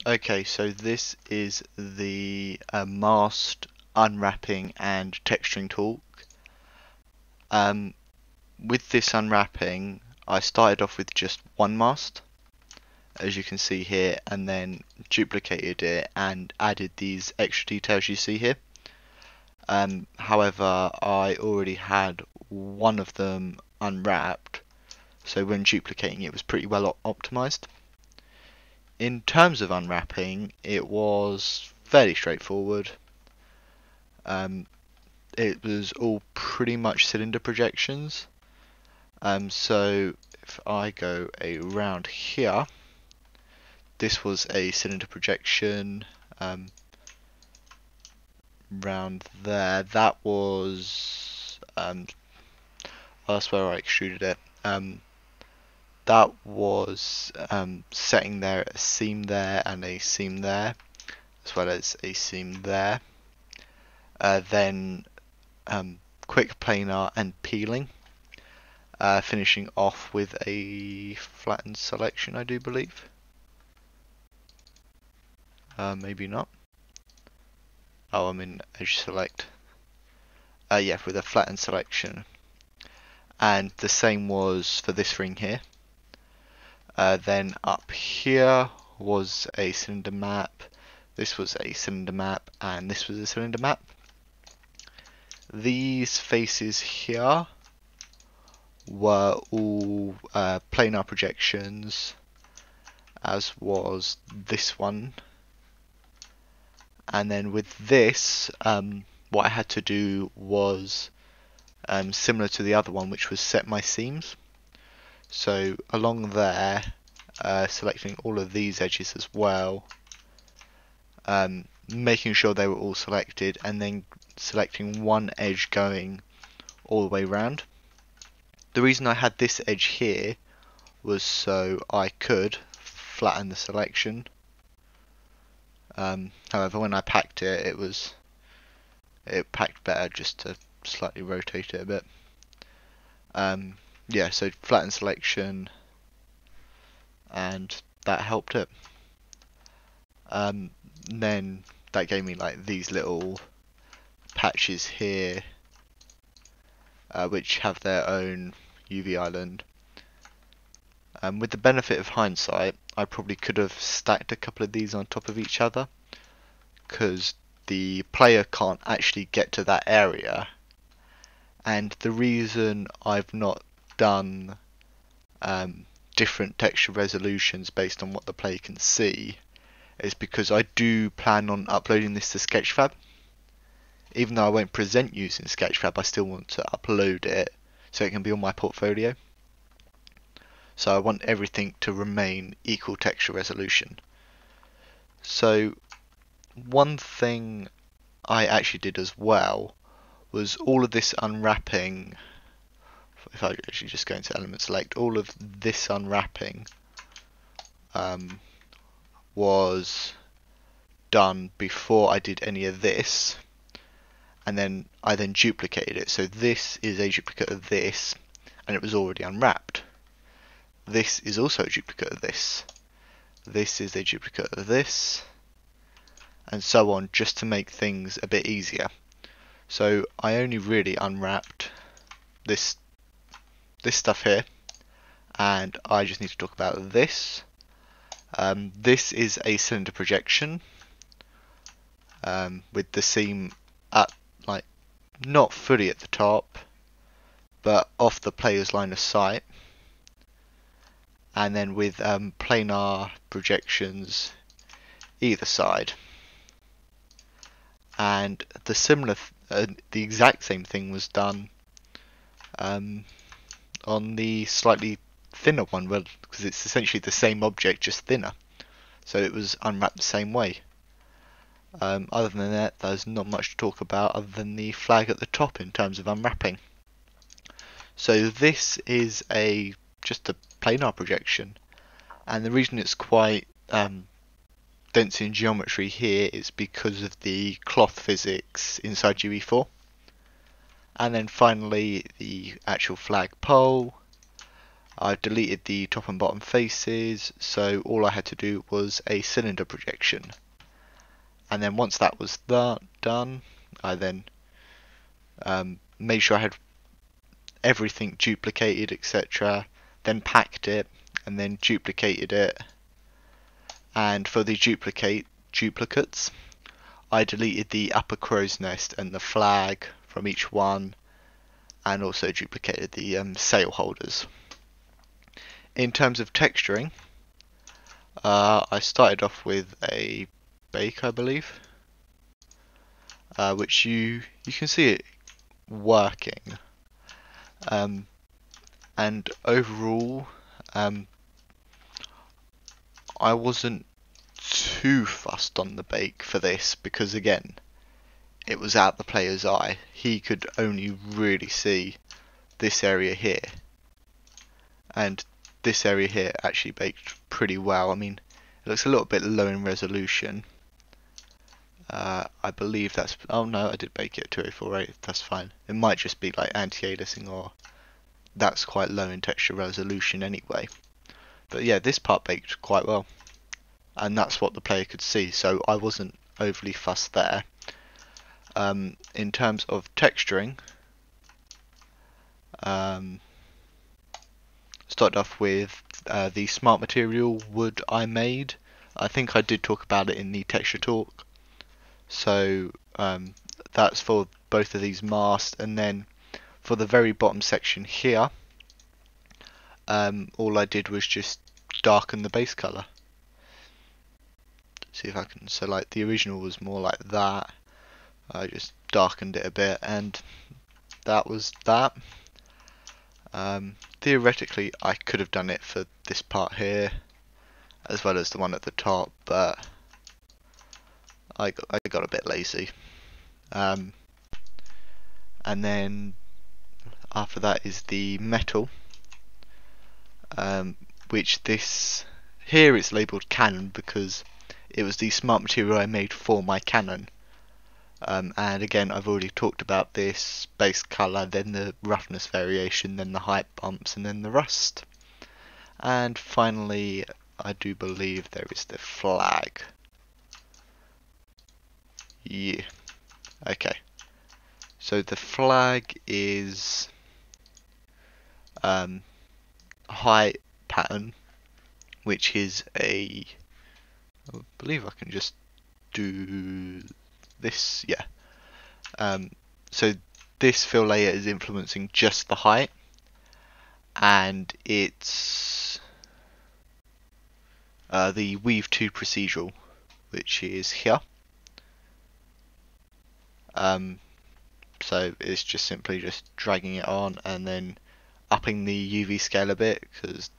Okay, so this is the Mast unwrapping and texturing tool. Um, with this unwrapping, I started off with just one mast, as you can see here, and then duplicated it and added these extra details you see here. However, I already had one of them unwrapped, so when duplicating it was pretty well optimized. In terms of unwrapping, it was fairly straightforward. It was all pretty much cylinder projections. So if I go around here, this was a cylinder projection. Round there, that was that's where I extruded it. That was setting there a seam there and a seam there, as well as a seam there. Then quick planar and peeling, finishing off with a flattened selection, I do believe. Maybe not. Oh, I'm in edge select. Yeah, with a flattened selection. And the same was for this ring here. Then up here was a cylinder map. This was a cylinder map, and this was a cylinder map. These faces here were all planar projections, as was this one. And then with this, what I had to do was similar to the other one, which was set my seams. So along there, selecting all of these edges as well, making sure they were all selected, and then selecting one edge going all the way around. The reason I had this edge here was so I could flatten the selection. However, when I packed it, it packed better just to slightly rotate it a bit. Yeah, so flatten selection, and that helped it. Then that gave me like these little patches here, which have their own UV island. With the benefit of hindsight, I probably could have stacked a couple of these on top of each other, because the player can't actually get to that area. And the reason I've not done different texture resolutions based on what the player can see is because I do plan on uploading this to Sketchfab. Even though I won't present using Sketchfab, I still want to upload it so it can be on my portfolio. So I want everything to remain equal texture resolution. So one thing I actually did as well was all of this unwrapping. If I actually just go into element select, all of this unwrapping was done before I did any of this, and then I duplicated it. So this is a duplicate of this, and it was already unwrapped. This is also a duplicate of this. This is a duplicate of this, and so on, just to make things a bit easier. So I only really unwrapped this stuff here, and I just need to talk about this. This is a cylinder projection with the seam at, like, not fully at the top, but off the player's line of sight, and then with planar projections either side. And the exact same thing was done on the slightly thinner one, because it's essentially the same object, just thinner. So it was unwrapped the same way. Other than that, there's not much to talk about other than the flag at the top in terms of unwrapping. So this is just a planar projection, and the reason it's quite dense in geometry here is because of the cloth physics inside UE4. And then finally the actual flagpole. I've deleted the top and bottom faces, so all I had to do was a cylinder projection. And then once that was done, I then made sure I had everything duplicated, etc. Then packed it, and then duplicated it. And for the duplicates, I deleted the upper crow's nest and the flag from each one, and also duplicated the sail holders. In terms of texturing, I started off with a bake, I believe, which you can see it working. And overall, I wasn't too fussed on the bake for this because, again, it was out the player's eye. He could only really see this area here, and this area here actually baked pretty well. I mean, it looks a little bit low in resolution. I believe that's... oh no, I did bake it at 2048, that's fine. It might just be like anti-aliasing, or that's quite low in texture resolution anyway. But yeah, this part baked quite well, and that's what the player could see, so I wasn't overly fussed there. In terms of texturing, started off with the smart material wood I made. I think I did talk about it in the texture talk. So that's for both of these masts, and then for the very bottom section here, all I did was just darken the base color. See if I can. So like the original was more like that. I just darkened it a bit, and that was that. Theoretically, I could have done it for this part here, as well as the one at the top, but I got a bit lazy. And then after that is the metal, which this here it's labelled cannon because it was the smart material I made for my cannon. And again, I've already talked about this: base colour, then the roughness variation, then the height bumps, and then the rust. And finally, I do believe there is the flag. Yeah. Okay. So the flag is height pattern, which is I believe I can just do this, yeah. So this fill layer is influencing just the height, and it's the weave 2 procedural, which is here. So it's just simply just dragging it on and then upping the UV scale a bit, because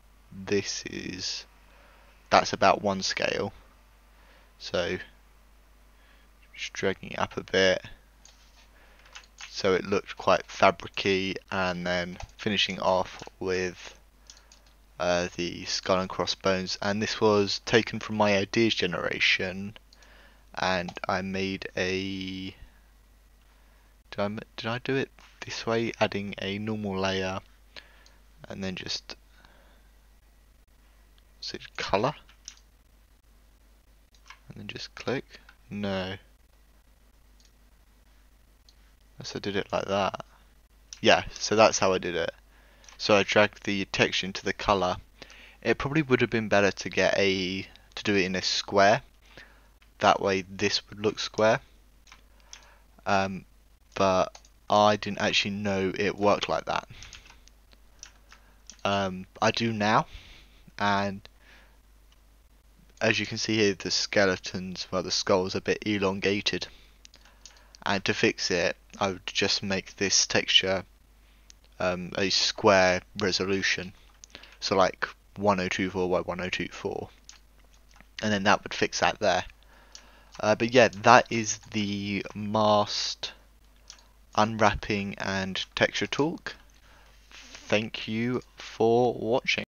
that's about 1 scale. So just dragging it up a bit so it looked quite fabricy, and then finishing off with the skull and crossbones. And this was taken from my ideas generation, and I made a... Did I do it this way, adding a normal layer and then just... is it colour? And then just click? No. So I did it like that. Yeah, so that's how I did it. So I dragged the texture into the colour. It probably would have been better to do it in a square. That way this would look square. But I didn't actually know it worked like that. I do now, and as you can see here, the skeletons, well, the skull's a bit elongated. And to fix it, I would just make this texture a square resolution, so like 1024 by 1024, and then that would fix that there. But yeah, that is the Mast unwrapping and texture talk. Thank you for watching.